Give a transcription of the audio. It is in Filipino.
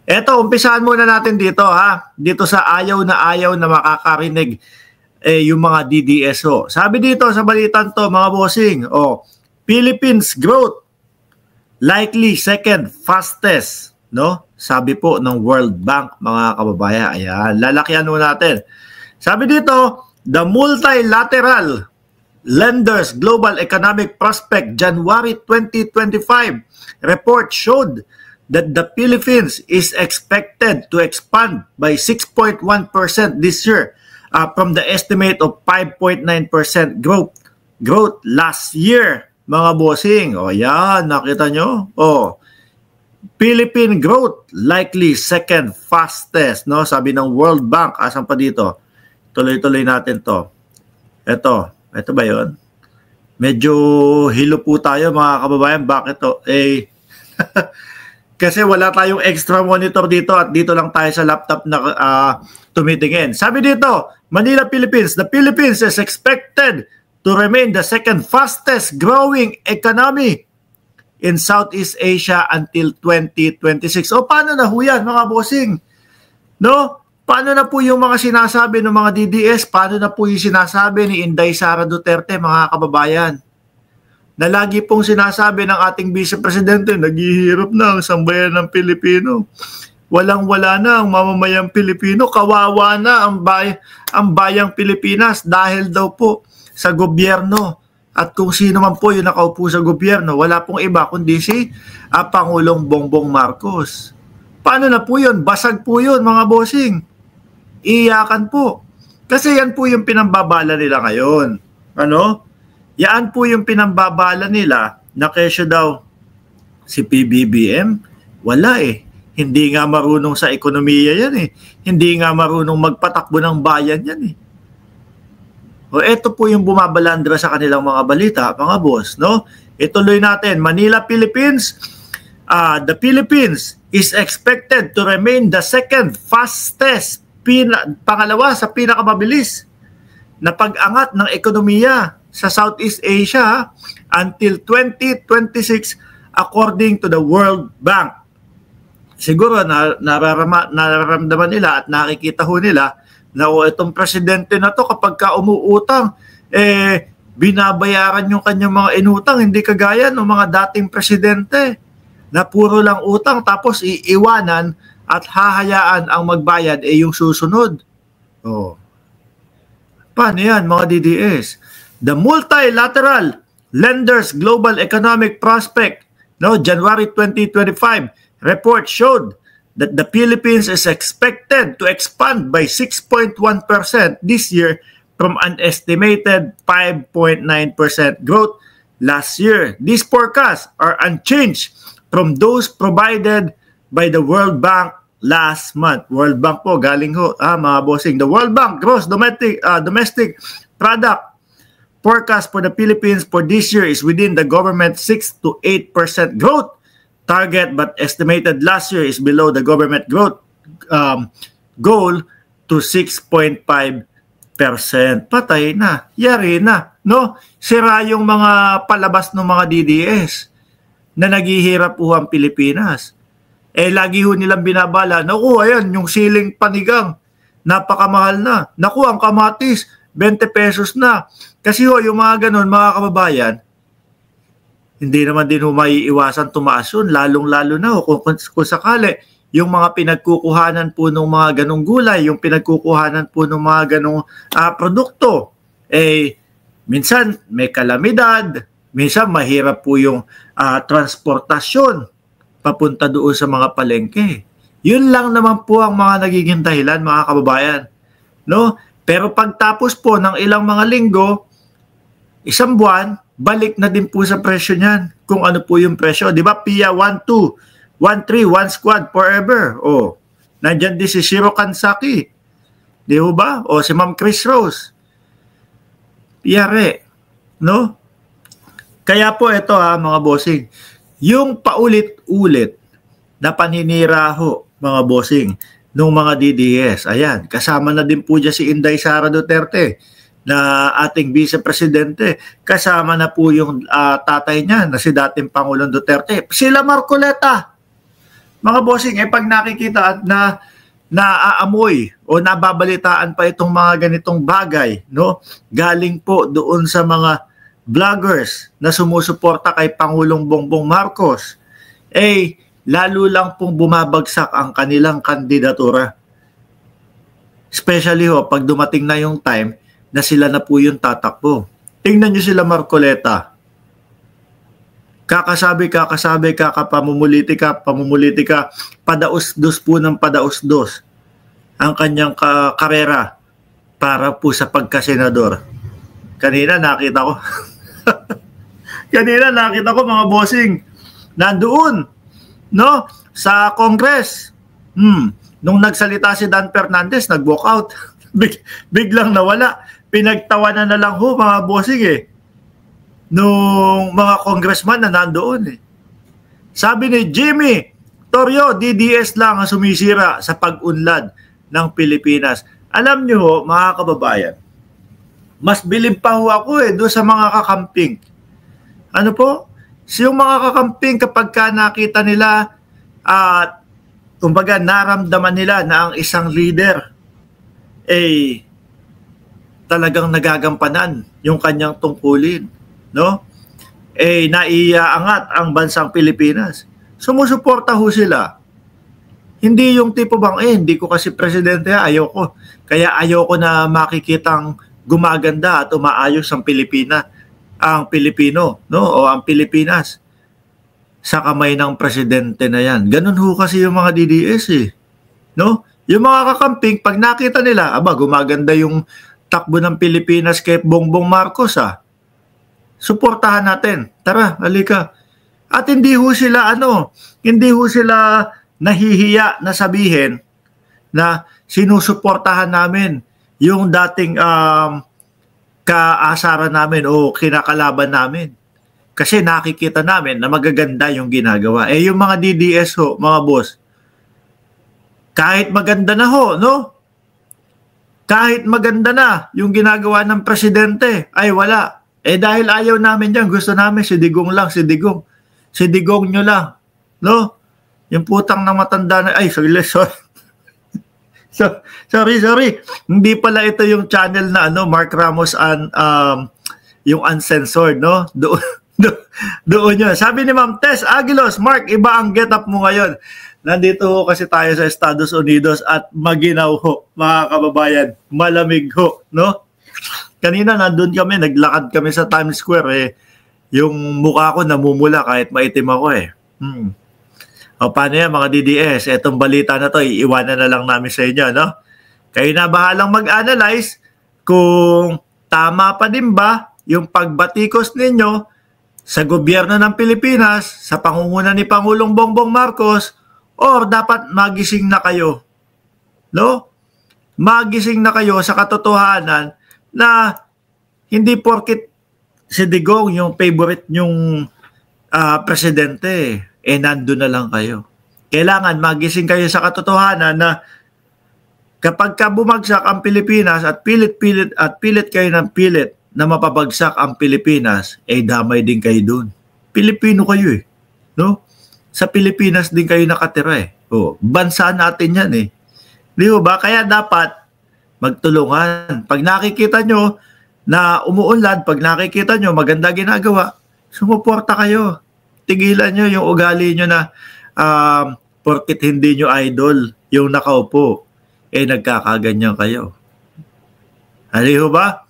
Eto, umpisahan muna natin dito ha. Dito sa ayaw na makakarinig yung mga DDSO. Sabi dito sa balitan to mga bossing, Philippines growth likely second fastest, no? Sabi po ng World Bank mga kababayan. Ayan, lalakyan mo natin. Sabi dito, the multilateral lenders global economic prospect January 2025 report showed that the Philippines is expected to expand by 6.1% this year from the estimate of 5.9% growth last year, mga bossing. Yan, nakita nyo? Philippine growth likely second fastest, no? Sabi ng World Bank. Asan pa dito? Tuloy-tuloy natin to. Ito ba yun? Medyo hilo po tayo, mga kababayan. Bakit to? Kasi wala tayong extra monitor dito at dito lang tayo sa laptop na tumitingin. Sabi dito, Manila, Philippines. The Philippines is expected to remain the second fastest growing economy in Southeast Asia until 2026. Paano na ho yan, mga bossing? No? Paano na po yung mga sinasabi ng mga DDS? Paano na po yung sinasabi ni Inday Sara Duterte, mga kababayan? Na lagi pong sinasabi ng ating Vice Presidente, naghihirap na ang sambayan ng Pilipino. Walang-wala na ang mamamayang Pilipino. Kawawa na ang bayang Pilipinas dahil daw po sa gobyerno. At kung sino man po yung nakaupo sa gobyerno, wala pong iba kundi si Pangulong Bongbong Marcos. Paano na po yun? Basag po yun, mga bossing. Iyakan po. Kasi yan po yung pinambabala nila ngayon. Ano? Yan po yung pinambabala nila na kesyo daw si PBBM. Wala Hindi nga marunong sa ekonomiya yan Hindi nga marunong magpatakbo ng bayan yan eto po yung bumabalandra sa kanilang mga balita, mga boss, no? Ituloy natin. Manila, Philippines. The Philippines is expected to remain the second fastest, pangalawa sa pinakamabilis na pag-angat ng ekonomiya sa Southeast Asia until 2026 according to the World Bank. Siguro nararamdaman nila at nakikita ho nila na itong presidente na to kapag ka umuutang, binabayaran yung kanyang mga inutang, hindi kagaya ng mga dating presidente na puro lang utang tapos iiwanan at hahayaan ang magbayad yung susunod. Paano yan, mga DDS? The multilateral lenders global economic prospect, no, January 2025 report showed that the Philippines is expected to expand by 6.1% this year from an estimated 5.9% growth last year. These forecasts are unchanged from those provided by the World Bank last month. World Bank po, galing ho, mga bossing. The World Bank gross domestic product forecast for the Philippines for this year is within the government 6 to 8% growth target, but estimated last year is below the government growth goal to 6.5%. Patay na, yari na, no? Sira yung mga palabas ng mga DDS na naghihirap po ang Pilipinas. Lagi ho nilang binabala, naku, ayan, yung siling panigang, napakamahal na. Naku, ang kamatis, 20 pesos na. Kasi ho, yung mga ganun, mga kababayan, hindi naman din ho maiiwasan tumaas yun, lalong-lalo na ho, kung sakali, yung mga pinagkukuhanan po ng mga ganong gulay, yung pinagkukuhanan po ng mga ganong produkto, minsan may kalamidad, minsan mahirap po yung transportasyon papunta doon sa mga palengke. Yun lang naman po ang mga nagiging dahilan, mga kababayan. No? Pero pagtapos po ng ilang mga linggo, isang buwan, balik na din po sa presyo niyan. Kung ano po yung presyo. Di ba? PIA 1-2, 1-3, 1 squad forever. Nandyan din si Shiro Kansaki. Di ba? Si Ma'am Chris Rose. Piyare. No? Kaya po ito mga bossing. Yung paulit-ulit na paninira ho, mga bossing, nung mga DDS. Ayan, kasama na din po dyan si Inday Sara Duterte na ating Vice Presidente. Kasama na po yung tatay niya na si dating Pangulong Duterte. Sila Marcoleta. mga bossing, pag nakikita at naaamoy o nababalitaan pa itong mga ganitong bagay, no? Galing po doon sa mga vloggers na sumusuporta kay Pangulong Bongbong Marcos, lalo lang pong bumabagsak ang kanilang kandidatura. Especially pag dumating na yung time na sila na po yung tatakbo. Tingnan nyo sila Marcoleta. Kakasabi, pamumuliti ka, padaos-dos po ng padaos-dos ang kanyang karera para po sa pagkasenador. Kanina nakita ko mga bossing, nandoon, no, sa Congress. Nung nagsalita si Dan Fernandez, nag-walk out. Biglang nawala. Pinagtawanan na lang mga bossing nung mga congressman na nandoon Sabi ni Jimmy Torrio, DDS lang ang sumisira sa pag-unlad ng Pilipinas. Alam nyo mga kababayan, mas bilib pa ako doon sa mga kakamping. Ano po? Yung mga kakamping kapag ka nakita nila at kumbaga naramdaman nila na ang isang leader talagang nagagampanan yung kanyang tungkulin, no? Naiaangat ang bansang Pilipinas. Sumusuporta sila. Hindi yung tipo bang, hindi ko kasi presidente, ayoko. Kaya ayoko na makikitang gumaganda at umaayos ang Pilipino, no? O ang Pilipinas sa kamay ng presidente na yan. Ganun kasi yung mga DDS no? Yung mga kakamping, pag nakita nila, gumaganda yung takbo ng Pilipinas kay Bongbong Marcos suportahan natin. Tara, halika. At hindi sila nahihiya na sabihin na sinusuportahan namin yung dating kaasaran namin o kinakalaban namin. Kasi nakikita namin na magaganda yung ginagawa. Yung mga DDS mga boss, kahit maganda na no? Kahit maganda na yung ginagawa ng presidente, wala. Dahil ayaw namin yan, gusto namin si Digong lang, si Digong. Si Digong nyo lang, no? Yung putang na matanda na, sorry. Sorry. Hindi pala ito yung channel na Mark Ramos yung uncensored, no? Doon yun. Sabi ni Ma'am Tess Aguilos, Mark, iba ang get up mo ngayon. Nandito kasi tayo sa Estados Unidos at maginaw mga kababayan. Malamig no? Kanina nandun kami, naglakad kami sa Times Square yung mukha ko namumula kahit maitim ako paano yan mga DDS? Etong balita na to, iiwanan na lang namin sa inyo, no? Kayo na bahalang mag-analyze kung tama pa din ba yung pagbatikos ninyo sa gobyerno ng Pilipinas, sa pangunguna ni Pangulong Bongbong Marcos, or dapat magising na kayo, no? Magising na kayo sa katotohanan na hindi porket si Digong yung favorite yung presidente, nandun na lang kayo. Kailangan magising kayo sa katotohanan na kapag ka bumagsak ang Pilipinas at pilit kayo ng pilit na mapabagsak ang Pilipinas, damay din kayo dun. Pilipino kayo no? Sa Pilipinas din kayo nakatira bansa natin yan Di ba? Kaya dapat magtulungan. Pag nakikita nyo na umuunlad, pag nakikita nyo maganda ginagawa, sumuporta kayo. Tigilan nyo yung ugali nyo na porkit hindi nyo idol yung nakaupo, nagkakaganyan kayo. Ano ba?